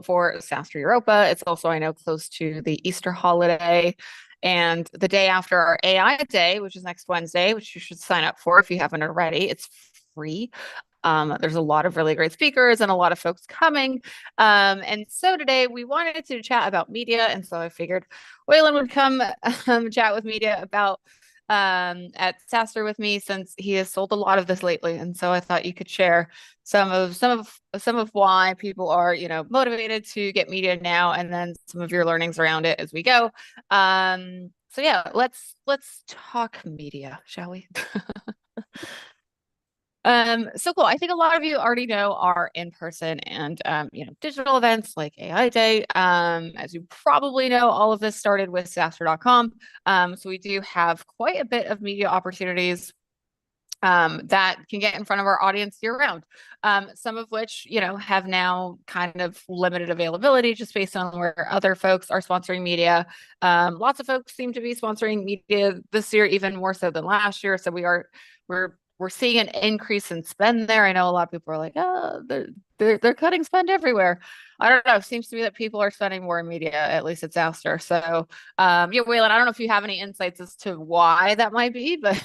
for SaaStr Europa. It's also, I know, close to the Easter holiday and the day after our AI Day, which is next Wednesday, which you should sign up for if you haven't already. It's free. There's a lot of really great speakers and a lot of folks coming. And so today we wanted to chat about media. And so I figured Waylon would come chat with media about at SaaStr with me since he has sold a lot of this lately. And so I thought you could share some of why people are, motivated to get media now, and then some of your learnings around it as we go. So yeah, let's talk media, shall we? So cool. I think a lot of you already know our in-person and digital events like AI Day. As you probably know, all of this started with SaaStr.com. So we do have quite a bit of media opportunities that can get in front of our audience year round. Some of which, have now kind of limited availability just based on where other folks are sponsoring media. Lots of folks seem to be sponsoring media this year, even more so than last year. So we're seeing an increase in spend there. I know a lot of people are like, oh, they're cutting spend everywhere. I don't know. It seems to me that people are spending more in media, at least at SaaStr. So, yeah, Waylon, I don't know if you have any insights as to why that might be, but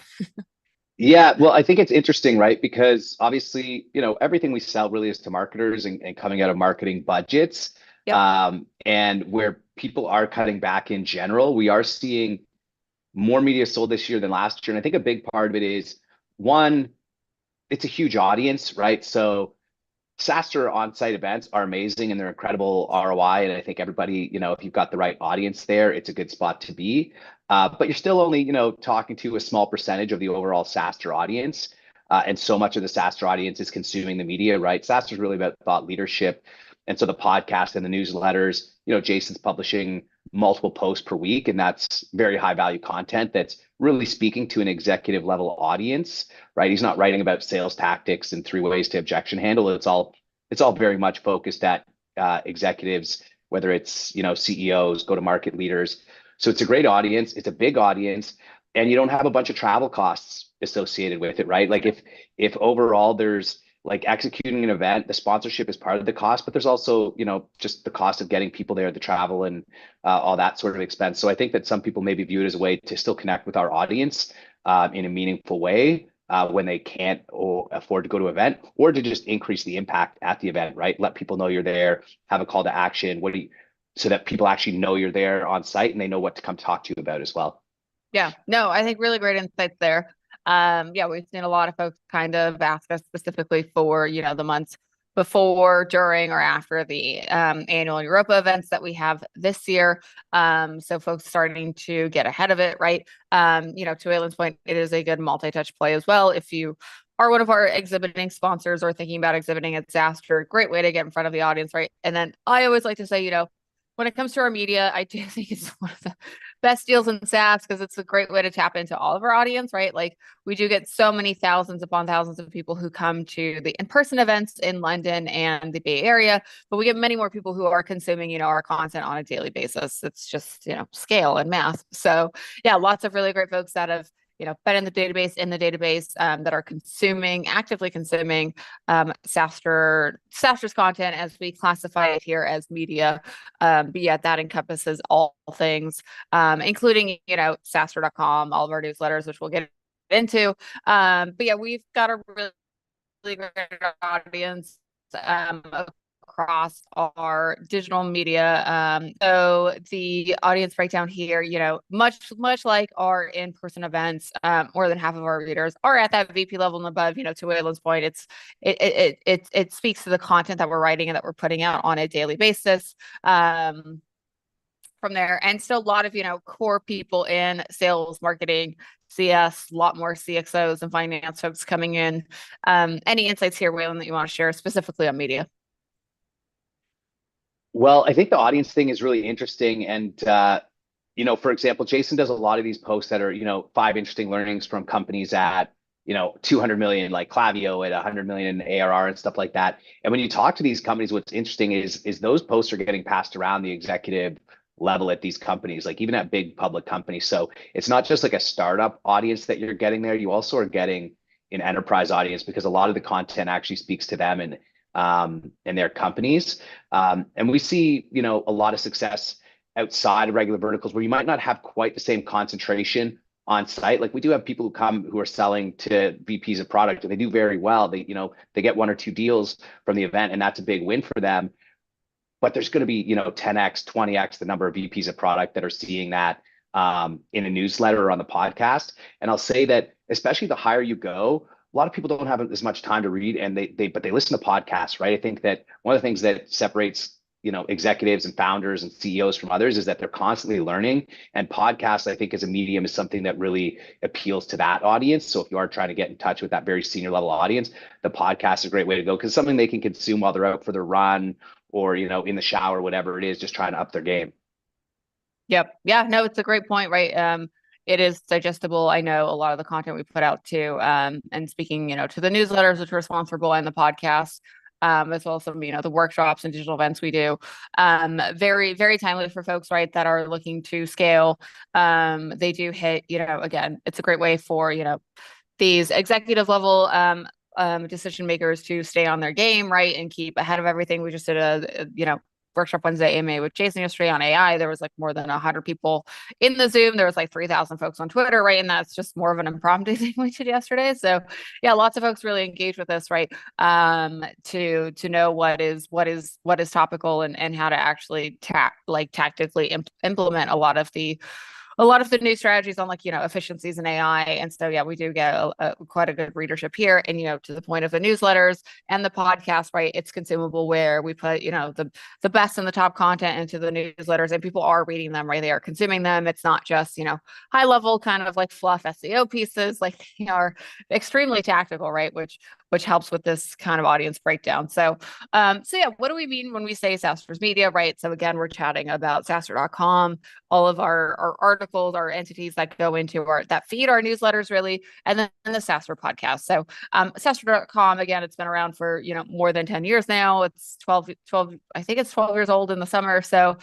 Yeah, well, I think it's interesting, right? Because obviously, everything we sell really is to marketers and coming out of marketing budgets. yep. And where people are cutting back in general, we are seeing more media sold this year than last year. And I think a big part of it is one, it's a huge audience, right? So SaaStr on-site events are amazing and they're incredible ROI. And I think everybody, if you've got the right audience there, it's a good spot to be. But you're still only, talking to a small percentage of the overall SaaStr audience. And so much of the SaaStr audience is consuming the media, right? SaaStr is really about thought leadership. And so the podcast and the newsletters, Jason's publishing multiple posts per week, and that's very high value content that's really speaking to an executive level audience, right? He's not writing about sales tactics and 3 ways to objection handle. It's all very much focused at executives, whether it's CEOs, go to market leaders. So it's a great audience. It's a big audience, and you don't have a bunch of travel costs associated with it, right? Like if overall there's like executing an event, the sponsorship is part of the cost, but there's also just the cost of getting people there, the travel and all that sort of expense. So I think that some people maybe view it as a way to still connect with our audience in a meaningful way when they can't afford to go to an event, or to just increase the impact at the event, right? Let people know you're there, have a call to action. So that people actually know you're there on site and they know what to come talk to you about as well. Yeah, no, I think really great insights there. Yeah, we've seen a lot of folks kind of ask us specifically for, the months before, during, or after the annual Europa events that we have this year. So folks starting to get ahead of it, right? To Aylin's point, it is a good multi-touch play as well. If you are one of our exhibiting sponsors or thinking about exhibiting at SaaStr, great way to get in front of the audience, right? And then I always like to say, when it comes to our media, I do think it's one of the best deals in SaaS because it's a great way to tap into all of our audience, right? Like we do get so many thousands upon thousands of people who come to the in-person events in London and the Bay Area, but we get many more people who are consuming, our content on a daily basis. It's just, scale and math. So yeah, lots of really great folks that have been in the database that are actively consuming SaaStr's content as we classify it here as media. But yeah, that encompasses all things, including, SaaStr.com, all of our newsletters, which we'll get into. But yeah, we've got a really great audience across our digital media. So the audience breakdown here, much like our in-person events, more than half of our readers are at that VP level and above. To Waylon's point, it speaks to the content that we're writing and that we're putting out on a daily basis. From there, and still a lot of core people in sales, marketing, CS, a lot more CXOs and finance folks coming in. Any insights here, Waylon, that you want to share specifically on media? Well, I think the audience thing is really interesting. And, for example, Jason does a lot of these posts that are, 5 interesting learnings from companies at, 200 million, like Klaviyo at 100 million in ARR and stuff like that. And when you talk to these companies, what's interesting is those posts are getting passed around the executive level at these companies, like even at big public companies. So it's not just like a startup audience that you're getting there. You also are getting an enterprise audience because a lot of the content actually speaks to them. And and their companies. And we see, a lot of success outside of regular verticals where you might not have quite the same concentration on site. Like we do have people who come who are selling to VPs of product and they do very well. They get one or two deals from the event and that's a big win for them. But there's going to be, 10x, 20x the number of VPs of product that are seeing that in a newsletter or on the podcast. And I'll say that especially the higher you go, a lot of people don't have as much time to read and but they listen to podcasts, right? I think that one of the things that separates executives and founders and CEOs from others is that they're constantly learning. And podcasts, I think, as a medium is something that really appeals to that audience. So if you are trying to get in touch with that very senior level audience, the podcast is a great way to go because it's something they can consume while they're out for their run or, in the shower, whatever it is, just trying to up their game. Yep. Yeah, no, it's a great point, right? It is digestible. I know a lot of the content we put out too. And speaking, to the newsletters, which are responsible and the podcast, as well as some, the workshops and digital events we do. Very, very timely for folks, right, that are looking to scale. They do hit, again, it's a great way for, these executive level decision makers to stay on their game, right, and keep ahead of everything. We just did a workshop Wednesday AMA with Jason yesterday on AI. There was like more than 100 people in the Zoom. There was like 3,000 folks on Twitter, right? And that's just more of an impromptu thing we did yesterday. So yeah, lots of folks really engaged with this, right? To know what is topical and how to actually tactically implement a lot of the new strategies on efficiencies in AI. And so, yeah, we do get quite a good readership here. And, to the point of the newsletters and the podcast, right, it's consumable where we put, the best and the top content into the newsletters and people are reading them, right? They are consuming them. It's not just, high level kind of like fluff SEO pieces, are extremely tactical, right? Which helps with this kind of audience breakdown. So yeah, what do we mean when we say SaaStr's media, right? So again, we're chatting about SaaStr.com, all of our articles, our entities that go into that feed our newsletters really, and then the SaaStr podcast. So SaaStr.com, again, it's been around for, more than 10 years now. It's 12, I think it's 12 years old in the summer. So,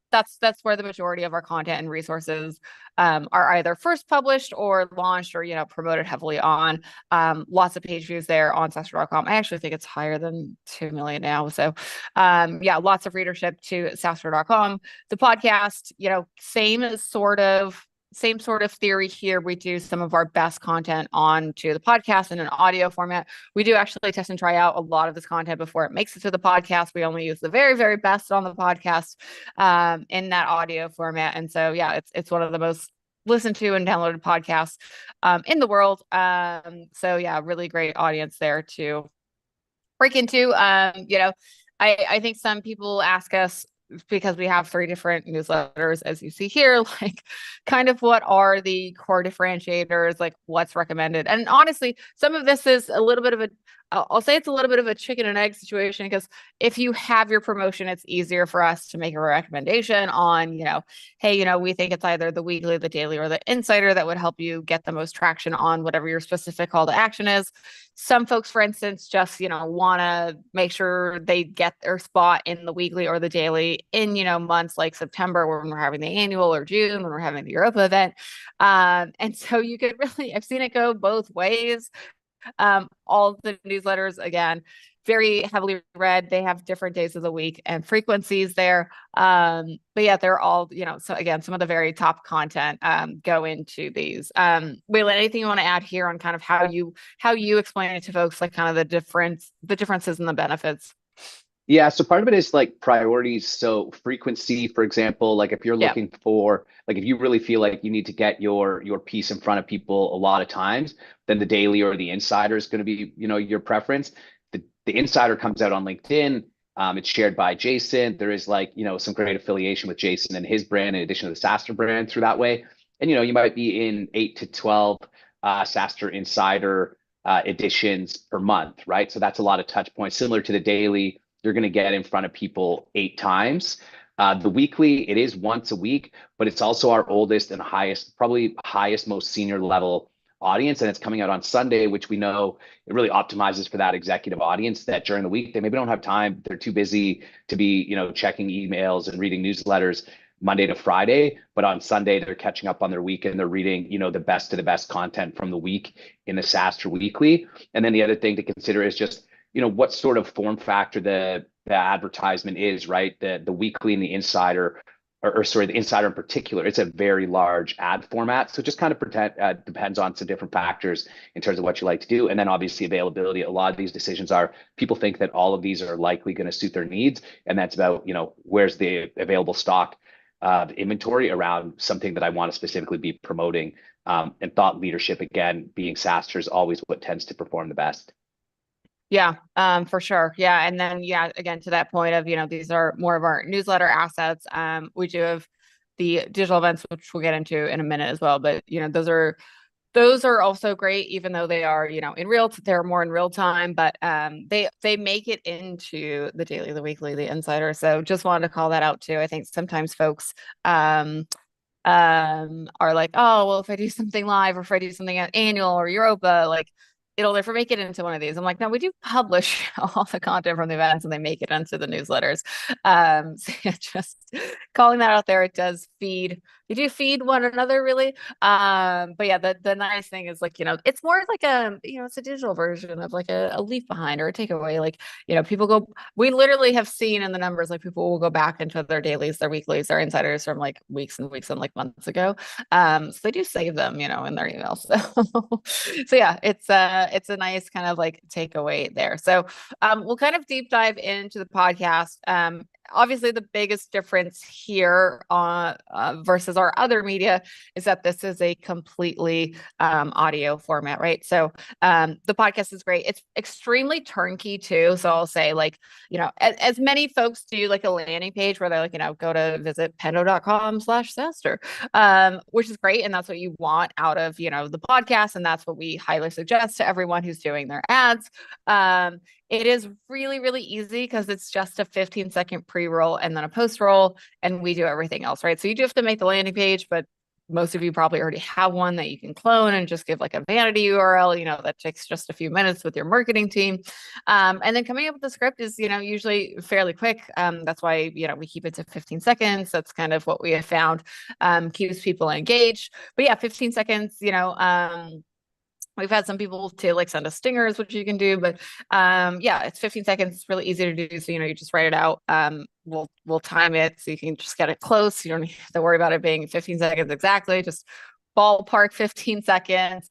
that's where the majority of our content and resources are either first published or launched or, promoted heavily on. Lots of page views there on SaaStr.com. I actually think it's higher than 2 million now. So yeah, lots of readership to SaaStr.com. The podcast, same sort of theory here. We do some of our best content onto the podcast in an audio format. We do actually test and try out a lot of this content before it makes it to the podcast. We only use the very, very best on the podcast in that audio format. And so, yeah, it's one of the most listened to and downloaded podcasts in the world. So yeah, really great audience there to break into. I think some people ask us, because we have 3 different newsletters, as you see here, like kind of what are the core differentiators, like what's recommended. And honestly, some of this is a little bit of I'll say it's a little bit of a chicken and egg situation, because if you have your promotion, it's easier for us to make a recommendation on, hey, we think it's either the weekly, the daily, or the insider that would help you get the most traction on whatever your specific call to action is. Some folks, for instance, just, want to make sure they get their spot in the weekly or the daily in, months like September when we're having the annual, or June when we're having the Europa event. And so you could really, I've seen it go both ways. All of the newsletters, again, very heavily read. They have different days of the week and frequencies there. But yeah, they're all, so again, some of the very top content go into these. Waylon, anything you want to add here on kind of how you explain it to folks, like kind of the differences and the benefits? Yeah, so part of it is like priorities. So frequency, for example, like if you're looking for, like if you really feel like you need to get your piece in front of people a lot of times, then the daily or the insider is going to be, your preference. The insider comes out on LinkedIn. It's shared by Jason. There is some great affiliation with Jason and his brand in addition to the SaaStr brand through that way. And, you might be in 8 to 12 SaaStr insider editions per month, right? So that's a lot of touch points. Similar to the daily, you're going to get in front of people 8 times. The weekly, it is once a week, but it's also our oldest and probably highest, most senior level audience. And it's coming out on Sunday, which we know it really optimizes for that executive audience that during the week, they maybe don't have time. They're too busy to be, checking emails and reading newsletters Monday to Friday, but on Sunday, they're catching up on their week and they're reading, the best of the best content from the week in the SaaStr weekly. And then the other thing to consider is just, what sort of form factor the advertisement is, right? The weekly and the insider, or sorry, the insider in particular, it's a very large ad format. So it just kind of depends on some different factors in terms of what you like to do. And then obviously availability. A lot of these decisions are, people think that all of these are likely going to suit their needs. And that's about, where's the available stock inventory around something that I want to specifically be promoting. And thought leadership, again, being SaaStr is always what tends to perform the best. Yeah, for sure. Yeah. And then, yeah, again, to that point of, these are more of our newsletter assets. We do have the digital events, which we'll get into in a minute as well. But, those are also great, even though they are, they're more in real time, but they make it into the daily, the weekly, the insider. So just wanted to call that out too. I think sometimes folks are like, oh, well, if I do something live or if I do something at annual or Europa, like it'll never make it into one of these. I'm like, no, we do publish all the content from the events and they make it into the newsletters. So yeah, just calling that out there. It does feed. You do feed one another really. But yeah, the nice thing is like, it's more like it's a digital version of like a leave behind or a takeaway. Like, we literally have seen in the numbers, like people will go back into their dailies, their weeklies, their insiders from like weeks and weeks and like months ago. So they do save them, in their emails. So yeah, it's a nice kind of like takeaway there. So we'll kind of deep dive into the podcast. Obviously, the biggest difference here versus our other media is that this is a completely audio format, right? So the podcast is great. It's extremely turnkey too. So I'll say like, as many folks do like a landing page where they're like, go to visit pendo.com/SaaStr, which is great. And that's what you want out of, the podcast. And that's what we highly suggest to everyone who's doing their ads. It is really, really easy because it's just a 15-second pre-roll and then a post-roll, and we do everything else, right? So you do have to make the landing page, but most of you probably already have one that you can clone and just give like a vanity URL, that takes just a few minutes with your marketing team. And then coming up with the script is, usually fairly quick. That's why, we keep it to 15 seconds. That's kind of what we have found keeps people engaged. But yeah, 15 seconds, we've had some people to like send us stingers, which you can do, but yeah, it's 15 seconds. It's really easy to do. So, you just write it out. We'll time it so you can just get it close. You don't have to worry about it being 15 seconds exactly. Just ballpark 15 seconds.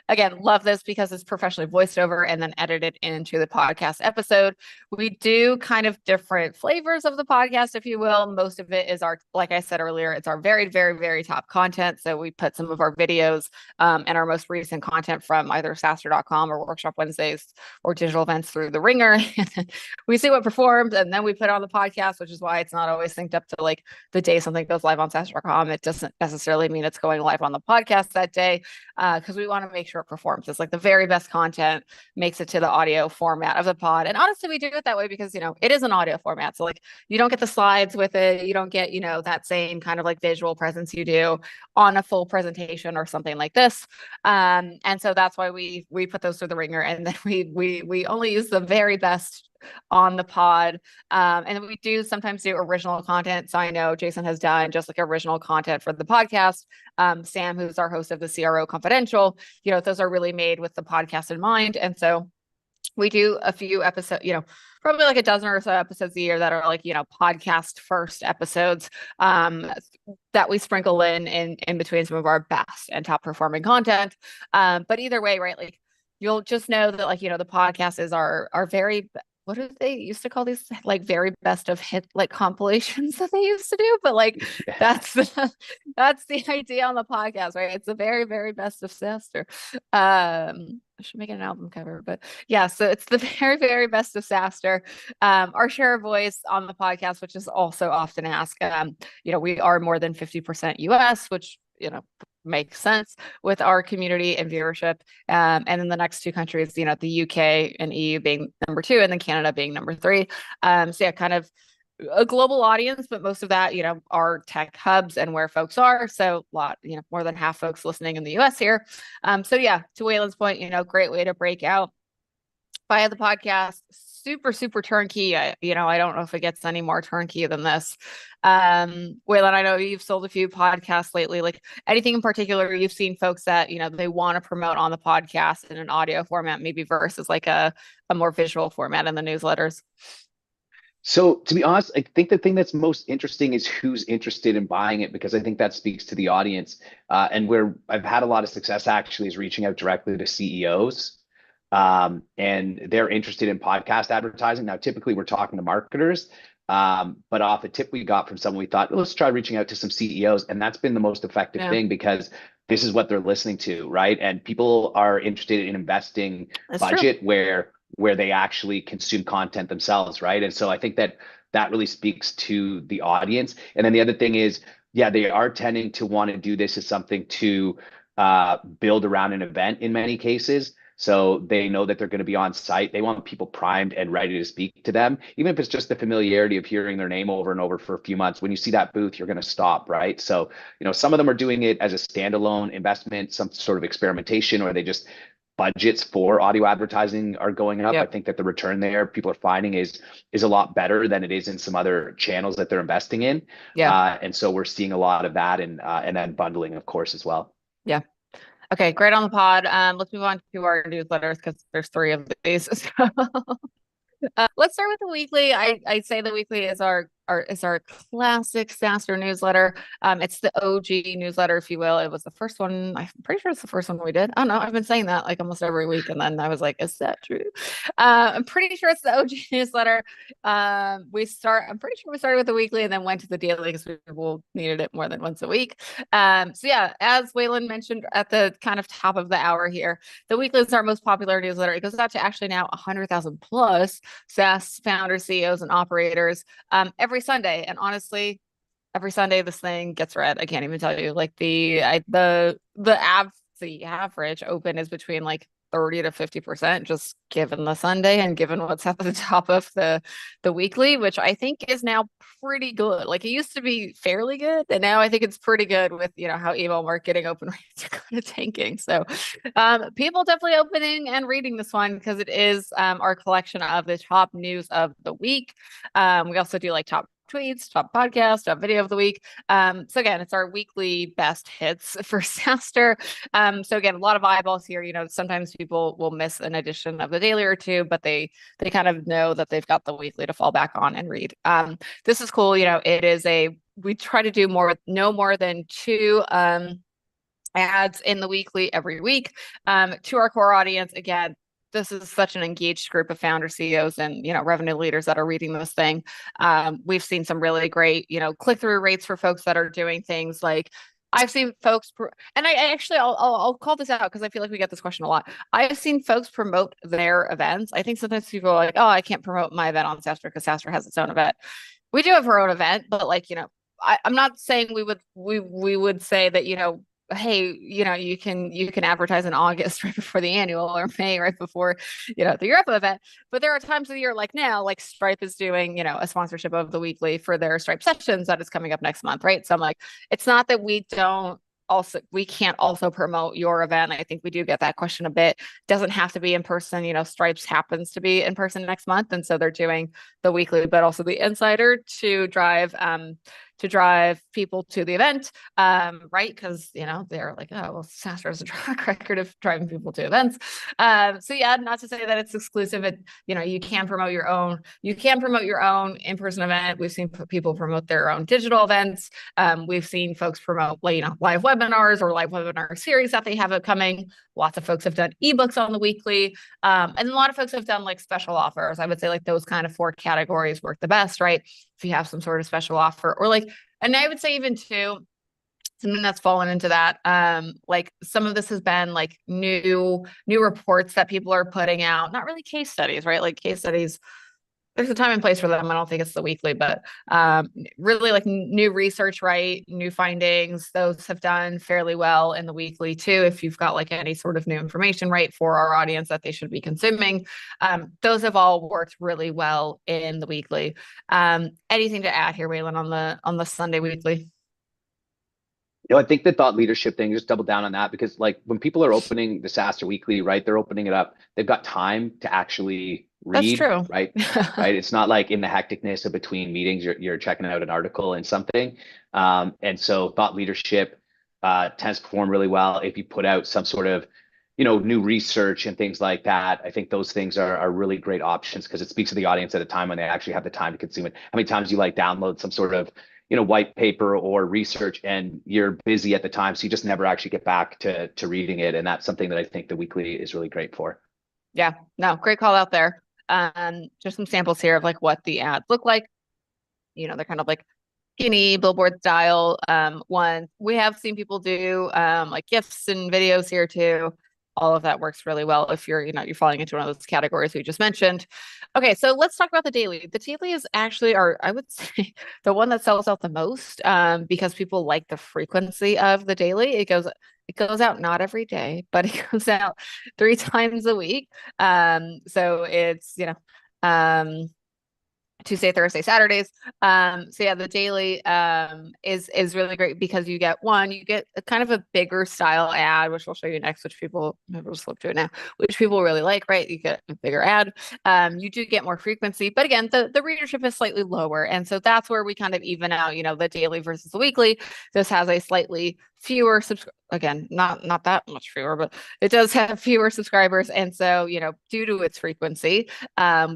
Again, love this because it's professionally voiced over and then edited into the podcast episode. We do kind of different flavors of the podcast, if you will. Most of it is like I said earlier, it's our very, very, very top content. So we put some of our videos and our most recent content from either SaaStr.com or Workshop Wednesdays or digital events through the ringer. We see what performed and then we put it on the podcast, which is why it's not always synced up to like the day something goes live on SaaStr.com. It doesn't necessarily mean it's going live on the podcast that day because we want to make sure it performs. It's like the very best content makes it to the audio format of the pod. And honestly, we do it that way because, it is an audio format. So like you don't get the slides with it. You don't get, that same kind of like visual presence you do on a full presentation or something like this. And so that's why we put those through the ringer and then we only use the very best on the pod. And we do sometimes do original content. So I know Jason has done just like original content for the podcast. Sam, who's our host of the CRO Confidential, those are really made with the podcast in mind. And so we do a few episodes, probably like a dozen or so episodes a year that are like, podcast first episodes that we sprinkle in between some of our best and top performing content. But either way, right, like you'll just know that like, the podcast is our very, what do they used to call these, like very best of hit like compilations that they used to do, but like that's the idea on the podcast, right? It's the very, very best of SaaStr. I should make it an album cover, but yeah, so it's the very, very best of SaaStr. Our share of voice on the podcast, which is also often asked. We are more than 50% US, which makes sense with our community and viewership. And then the next two countries, the UK and EU being number 2, and then Canada being number 3. So yeah, kind of a global audience, but most of that, are tech hubs and where folks are. So a lot, more than half folks listening in the US here. So yeah, to Waylon's point, great way to break out via the podcast. super, super turnkey. I don't know if it gets any more turnkey than this. Waylon, I know you've sold a few podcasts lately. Like anything in particular you've seen folks that, they want to promote on the podcast in an audio format, maybe versus like a more visual format in the newsletters? So to be honest, I think the thing that's most interesting is who's interested in buying it, because I think that speaks to the audience. And where I've had a lot of success actually is reaching out directly to CEOs, and they're interested in podcast advertising. Now, typically we're talking to marketers, but off a tip we got from someone, we thought, let's try reaching out to some CEOs, and that's been the most effective Yeah, thing because this is what they're listening to, right? And people are interested in investing that's true. budget where they actually consume content themselves, right? And so I think that that really speaks to the audience. And then the other thing is, yeah, they are tending to want to do this as something to build around an event in many cases. So they know that they're going to be on site. They want people primed and ready to speak to them, even if it's just the familiarity of hearing their name over and over for a few months. When you see that booth, you're going to stop, right? So, some of them are doing it as a standalone investment, some sort of experimentation, or they just budgets for audio advertising are going up. I Yep. think that the return there people are finding is a lot better than it is in some other channels that they're investing in. Yeah. And so we're seeing a lot of that, and then bundling, of course, as well. Yeah. Okay, great on the pod. Let's move on to our newsletters because there's three of these. Let's start with the weekly. I say the weekly is our classic SaaStr newsletter. It's the OG newsletter, if you will. It was the first one. I'm pretty sure it's the first one we did. I don't know. I've been saying that like almost every week, and then I was like, is that true? I'm pretty sure it's the OG newsletter. I'm pretty sure we started with the weekly and then went to the daily because we needed it more than once a week. So yeah, as Waylon mentioned at the kind of top of the hour here, the weekly is our most popular newsletter. It goes out to actually now 100,000 plus SaaS founders, CEOs, and operators every Sunday. And honestly, every Sunday this thing gets read. I can't even tell you. Like the average open is between like 30 to 50%, just given the Sunday and given what's at the top of the weekly, which I think is now pretty good. Like it used to be fairly good, and now I think it's pretty good with how email marketing open rates are kind of tanking. So people definitely opening and reading this one because it is our collection of the top news of the week. We also do like top tweets, top podcast, top video of the week. So again, it's our weekly best hits for SaaStr. So again, a lot of eyeballs here. Sometimes people will miss an edition of the daily or two, but they kind of know that they've got the weekly to fall back on and read. This is cool. We try to do no more than two ads in the weekly every week to our core audience. Again, this is such an engaged group of founder CEOs and revenue leaders that are reading this thing. We've seen some really great click-through rates for folks that are doing things like I've seen folks and I actually I'll call this out because I feel like we get this question a lot. I've seen folks promote their events. I think sometimes people are like, oh, I can't promote my event on SaaStr because SaaStr has its own event. We do have our own event, but I'm not saying we would say that hey, you can advertise in August right before the annual or May right before, the Europa event. But there are times of the year like now, like Stripe is doing, a sponsorship of the weekly for their Stripe sessions that is coming up next month, right? So I'm like, it's not that we can't also promote your event. I think we do get that question a bit. Doesn't have to be in person. Stripes happens to be in person next month. And so they're doing the weekly, but also the insider to drive people to the event, right? Because they're like, oh well, SaaStr has a track record of driving people to events. So yeah, not to say that it's exclusive. You can promote your own. You can promote your own in-person event. We've seen people promote their own digital events. We've seen folks promote live webinars or live webinar series that they have upcoming. Lots of folks have done ebooks on the weekly, and a lot of folks have done like special offers. I would say like those kind of 4 categories work the best, right? If you have some sort of special offer or and I would say even too, something that's fallen into that, like some of this has been like new reports that people are putting out, not really case studies, right? Like case studies, there's a time and place for them. I don't think it's the weekly, but really like new research, right? New findings, those have done fairly well in the weekly too. If you've got like any sort of new information, right, for our audience that they should be consuming, those have all worked really well in the weekly. Anything to add here, Waylon, on the Sunday weekly? I think the thought leadership thing, just double down on that, because like when people are opening the SaaStr weekly, right, they're opening it up, they've got time to actually That's read, true. right? Right. It's not like in the hecticness of between meetings, you're checking out an article and something. And so thought leadership tends to perform really well if you put out some sort of, new research and things like that. I think those things are really great options because it speaks to the audience at a time when they actually have the time to consume it. How many times you like download some sort of, white paper or research and you're busy at the time, so you just never actually get back to reading it. And that's something that I think the weekly is really great for. Yeah, no, great call out there. Just some samples here of like what the ads look like. They're kind of like skinny billboard style ones. We have seen people do like GIFs and videos here too. All of that works really well if you're falling into one of those categories we just mentioned. Okay, so let's talk about the daily. The daily is actually I would say, the one that sells out the most because people like the frequency of the daily. It goes out not every day, but it goes out 3 times a week. So it's, Tuesday, Thursday, Saturdays. So yeah, the daily is really great because you get a kind of a bigger style ad, which we'll show you next, which people maybe we'll just flip to it now, which people really like, right? You get a bigger ad. You do get more frequency, but again, the readership is slightly lower. And so that's where we kind of even out, the daily versus the weekly. This has a slightly fewer again, not that much fewer, but it does have fewer subscribers. And so, due to its frequency,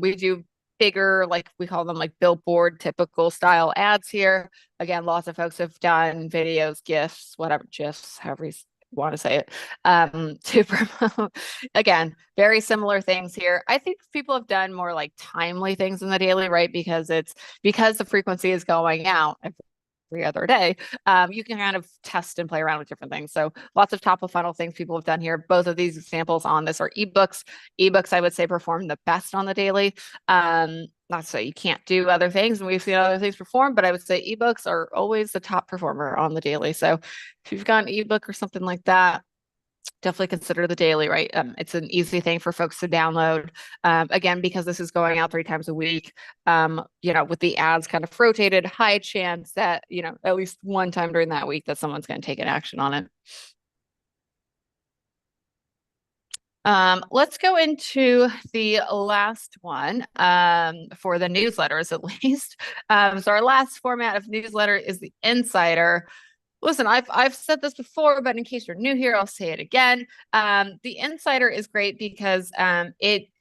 we do bigger, like we call them like billboard typical style ads here. Again, lots of folks have done videos, GIFs, whatever, GIFs, however you want to say it, to promote. Again, very similar things here. I think people have done more like timely things in the daily, right? Because the frequency is going out every other day. You can kind of test and play around with different things. So lots of top of funnel things people have done here. Both of these examples on this are ebooks. Ebooks, I would say, perform the best on the daily. Not to say you can't do other things, and we've seen other things perform, but I would say ebooks are always the top performer on the daily. So if you've got an ebook or something like that, definitely consider the daily, right? It's an easy thing for folks to download. Again, because this is going out 3 times a week, with the ads kind of rotated, high chance that, at least one time during that week that someone's going to take an action on it. Let's go into the last one for the newsletters, at least. So our last format of newsletter is the Insider. Listen, I've said this before, but in case you're new here, I'll say it again. The Insider is great because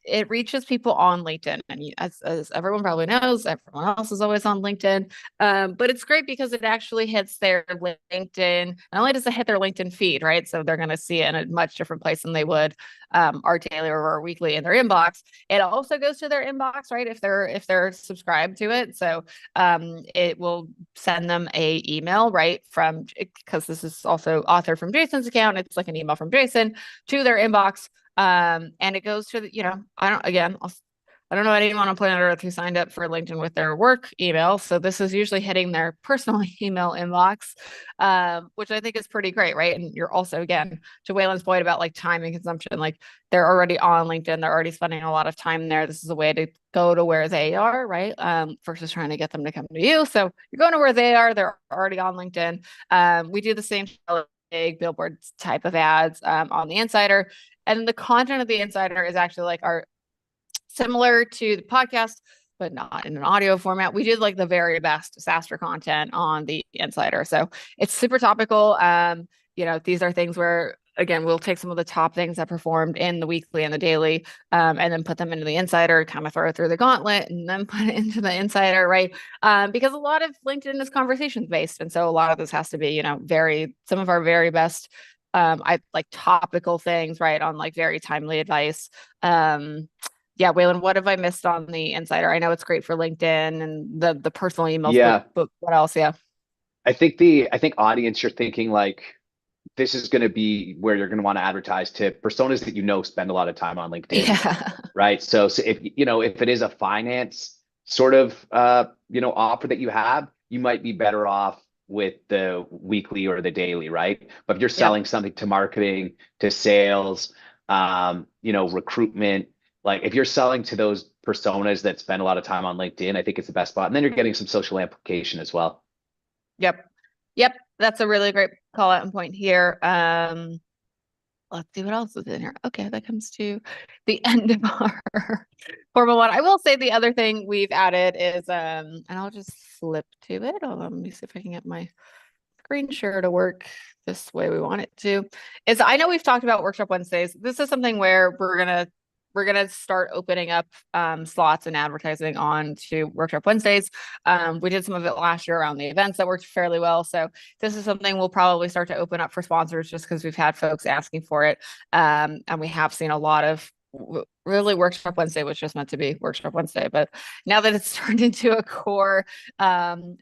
it reaches people on LinkedIn, and as everyone probably knows, everyone else is always on LinkedIn. But it's great because it actually hits their LinkedIn. Not only does it hit their LinkedIn feed, right? So they're going to see it in a much different place than they would our daily or our weekly in their inbox. It also goes to their inbox, right? If they're subscribed to it, so it will send them a email, right, from, because this is also authored from Jason's account. It's like an email from Jason to their inbox. And it goes to the, I don't know anyone on planet Earth who signed up for LinkedIn with their work email. So this is usually hitting their personal email inbox, which I think is pretty great, right? And you're also, again, to Waylon's point about like time and consumption, like they're already on LinkedIn, they're already spending a lot of time there. This is a way to go to where they are, right? Versus trying to get them to come to you. So you're going to where they are, they're already on LinkedIn. We do the same big billboard type of ads on the Insider. And the content of the Insider is actually like our similar to the podcast, but not in an audio format. We did like the very best SaaStr content on the Insider. So it's super topical. These are things where, again, we'll take some of the top things that performed in the weekly and the daily, and then put them into the Insider, kind of throw it through the gauntlet and then put it into the Insider, right? Because a lot of LinkedIn is conversations based. And so a lot of this has to be, some of our very best I like topical things, right, on like very timely advice. Yeah, Waylon, what have I missed on the Insider? I know it's great for LinkedIn and the personal emails, Yeah, but what else? Yeah. I think audience, you're thinking like this is going to be where you're going to want to advertise to personas that spend a lot of time on LinkedIn, Yeah. right? So if it is a finance sort of offer that you have, you might be better off with the weekly or the daily, right? But if you're Yep. selling something to marketing, to sales, recruitment, like if you're selling to those personas that spend a lot of time on LinkedIn, I think it's the best spot. And then you're getting some social amplification as well. Yep. Yep. That's a really great call out and point here. let's see what else is in here. Okay, that comes to the end of our formal one. I will say the other thing we've added is and I'll just flip to it. Hold on, let me see if I can get my screen share to work this way we want it to. Is I know we've talked about Workshop Wednesdays. This is something where we're gonna start opening up slots and advertising on to Workshop Wednesdays. We did some of it last year around the events that worked fairly well. So this is something we'll probably start to open up for sponsors just because we've had folks asking for it. And we have seen a lot of really Workshop Wednesday was just meant to be Workshop Wednesday, but now that it's turned into a core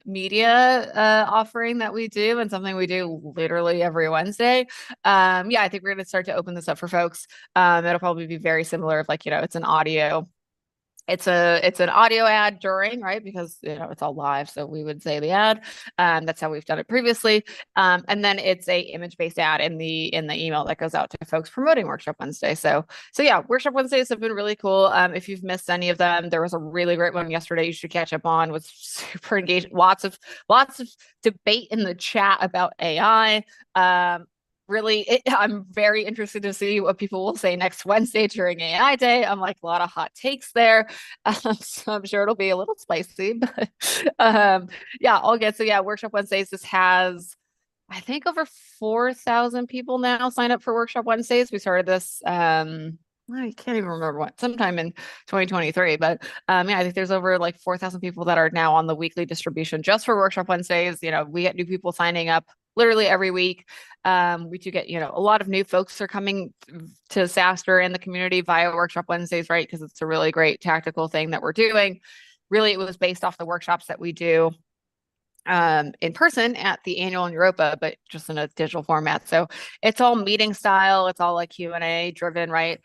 media offering that we do and something we do literally every Wednesday, yeah, I think we're going to start to open this up for folks. It'll probably be very similar if, like, it's an audio, it's an audio ad during, right? Because it's all live. So we would say the ad. That's how we've done it previously. And then it's a image-based ad in the email that goes out to folks promoting Workshop Wednesday. So yeah, Workshop Wednesdays have been really cool. If you've missed any of them, there was a really great one yesterday you should catch up on. Was super engaged. Lots of debate in the chat about AI. Really, I'm very interested to see what people will say next Wednesday during AI Day. I'm like, a lot of hot takes there. So I'm sure it'll be a little spicy, but yeah, all good. So yeah, Workshop Wednesdays, this has, I think, over 4,000 people now sign up for Workshop Wednesdays. We started this, I can't even remember what, sometime in 2023, but yeah, I think there's over like 4,000 people that are now on the weekly distribution just for Workshop Wednesdays. We get new people signing up literally every week. We do get, a lot of new folks are coming to SaaStr and the community via Workshop Wednesdays, right? Because it's a really great tactical thing that we're doing. Really, it was based off the workshops that we do in person at the annual in Europa, but just in a digital format. So it's all meeting style. It's all like Q&A driven, right?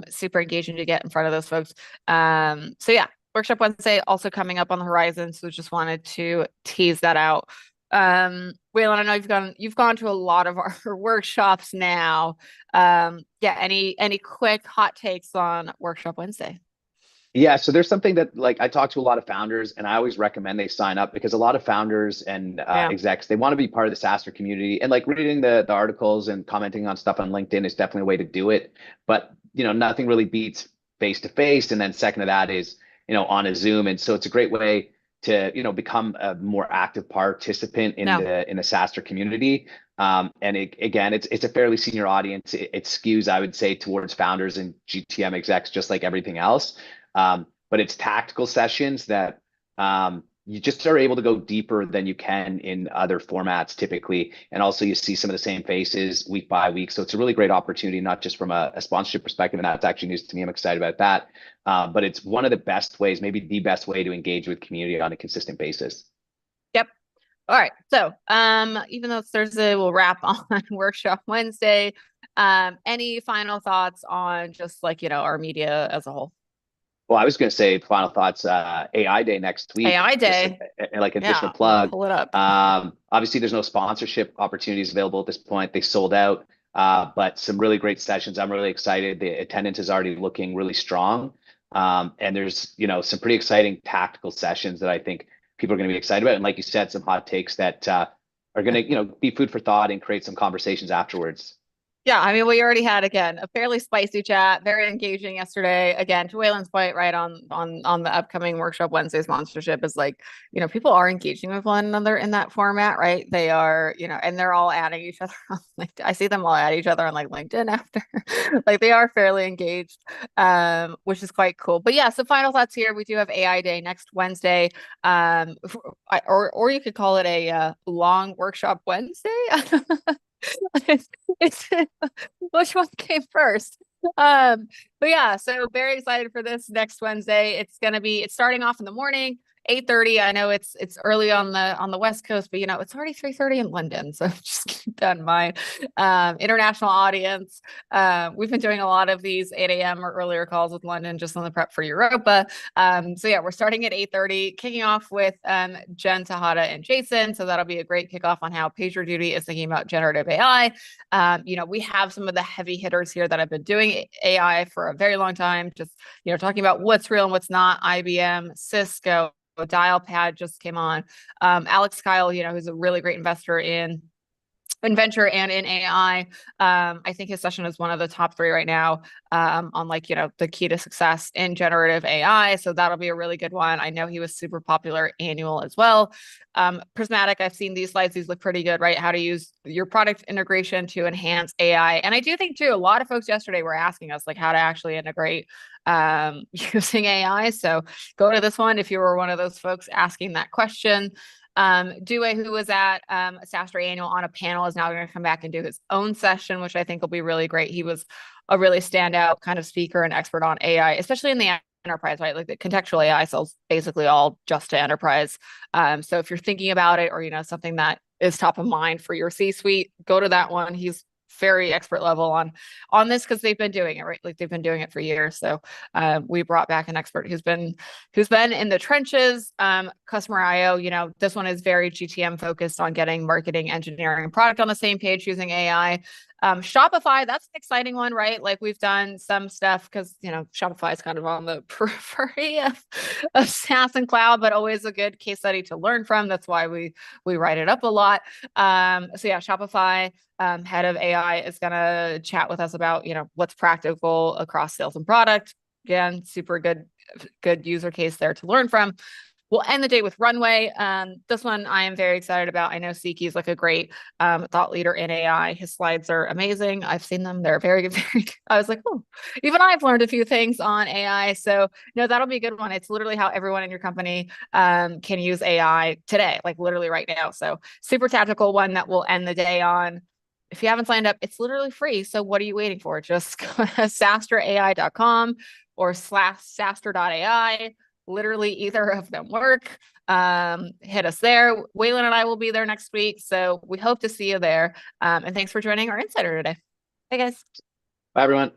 Super engaging to get in front of those folks. So yeah, Workshop Wednesday also coming up on the horizon. So just wanted to tease that out. Waylon, I know you've gone to a lot of our workshops now. Yeah, any quick hot takes on Workshop Wednesday? Yeah, so there's something that, like, I talk to a lot of founders, and I always recommend they sign up because a lot of founders and Yeah. execs, they want to be part of the SaaStr community, and like reading the articles and commenting on stuff on LinkedIn is definitely a way to do it. But nothing really beats face to face, and then second to that is on a Zoom, and so it's a great way to become a more active participant in No. the SaaStr community. And again, it's a fairly senior audience. It skews, I would say, towards founders and GTM execs, just like everything else. But it's tactical sessions that you just are able to go deeper than you can in other formats typically. And also you see some of the same faces week by week. So it's a really great opportunity, not just from a sponsorship perspective. And that's actually news to me. I'm excited about that. But it's one of the best ways, maybe the best way to engage with community on a consistent basis. Yep. All right. So even though it's Thursday, we'll wrap on Workshop Wednesday. Any final thoughts on just like, our media as a whole? Well, I was going to say final thoughts, AI Day next week, AI just Day. like additional Yeah, I'm gonna plug. pull it up. Obviously, there's no sponsorship opportunities available at this point. They sold out, but some really great sessions. I'm really excited. The attendance is already looking really strong. And there's, some pretty exciting tactical sessions that I think people are going to be excited about. And like you said, some hot takes that are going to, be food for thought and create some conversations afterwards. Yeah, I mean, we already had, again, a fairly spicy chat, very engaging yesterday. Again, to Waylon's point, right, on the upcoming Workshop Wednesday sponsorship is like, people are engaging with one another in that format, right? They are, and they're all adding each other on LinkedIn. I see them all add each other on like LinkedIn after. Like they are fairly engaged, which is quite cool. But yeah, so final thoughts here. We do have AI Day next Wednesday. Or you could call it a long workshop Wednesday. It's which one came first? But yeah, so very excited for this next Wednesday. It's starting off in the morning, 8:30. I know it's early on the West Coast, but it's already 3:30 in London. So just keep that in mind. International audience. We've been doing a lot of these 8 a.m. or earlier calls with London just on the prep for Europa. So yeah, we're starting at 8:30, kicking off with Jen Tejada and Jason. So that'll be a great kickoff on how PagerDuty is thinking about generative AI. We have some of the heavy hitters here that have been doing AI for a very long time, just talking about what's real and what's not. IBM, Cisco, Dialpad just came on. Alex Kyle, who's a really great investor in in venture and in AI. I think his session is one of the top three right now on like, the key to success in generative AI. So that'll be a really good one. I know he was super popular annual as well. Prismatic, I've seen these slides. These look pretty good, right? How to use your product integration to enhance AI. And I do think too, a lot of folks yesterday were asking us like how to actually integrate using AI. So go to this one if you were one of those folks asking that question. Due, who was at SaaStr Annual on a panel, is now going to come back and do his own session, which I think will be really great. He was a really standout kind of speaker and expert on AI, especially in the enterprise, right? Like the contextual AI sells basically all just to enterprise. So if you're thinking about it or, something that is top of mind for your C-suite, go to that one. He's very expert level on this because they've been doing it, right? Like they've been doing it for years. So we brought back an expert who's been in the trenches. Customer IO, this one is very GTM focused on getting marketing, engineering, and product on the same page using AI. Shopify, that's an exciting one, right? Like we've done some stuff because, Shopify is kind of on the periphery of SaaS and cloud, but always a good case study to learn from. That's why we write it up a lot. So yeah, Shopify head of AI is going to chat with us about, what's practical across sales and product. Again, super good user case there to learn from. We'll end the day with Runway. This one I am very excited about. I know Siki is like a great thought leader in AI. His slides are amazing. I've seen them. They're very, very, I was like, oh, even I've learned a few things on AI. So no, that'll be a good one. It's literally how everyone in your company can use AI today, like literally right now. So super tactical one that we'll end the day on. If you haven't signed up, it's literally free. So what are you waiting for? Just go to SaaStrAI.com or /SaaStr.ai. Literally either of them work. Hit us there. Waylon and I will be there next week. So we hope to see you there. And thanks for joining our Insider today. Hey guys. Bye, everyone.